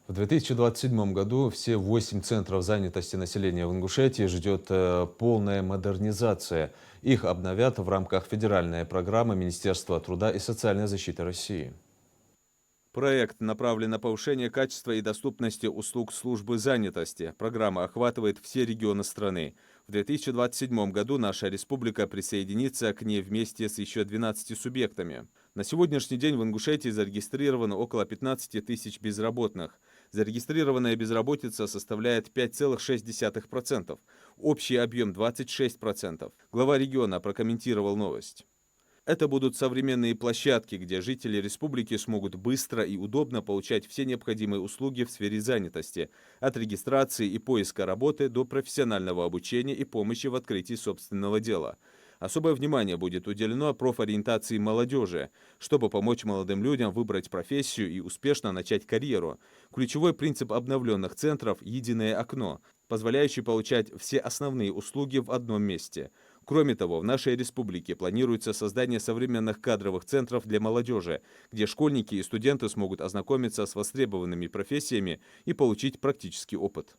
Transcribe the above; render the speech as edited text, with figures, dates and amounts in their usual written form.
В 2027 году все 8 центров занятости населения в Ингушетии ждет полная модернизация. Их обновят в рамках федеральной программы Министерства труда и социальной защиты России. Проект направлен на повышение качества и доступности услуг службы занятости. Программа охватывает все регионы страны. В 2027 году наша республика присоединится к ней вместе с еще 12 субъектами. На сегодняшний день в Ингушетии зарегистрировано около 15 тысяч безработных. Зарегистрированная безработица составляет 5,6%. Общий объем 26%. Глава региона прокомментировал новость. Это будут современные площадки, где жители республики смогут быстро и удобно получать все необходимые услуги в сфере занятости, от регистрации и поиска работы до профессионального обучения и помощи в открытии собственного дела. Особое внимание будет уделено профориентации молодежи, чтобы помочь молодым людям выбрать профессию и успешно начать карьеру. Ключевой принцип обновленных центров – единое окно, позволяющее получать все основные услуги в одном месте. Кроме того, в нашей республике планируется создание современных кадровых центров для молодежи, где школьники и студенты смогут ознакомиться с востребованными профессиями и получить практический опыт.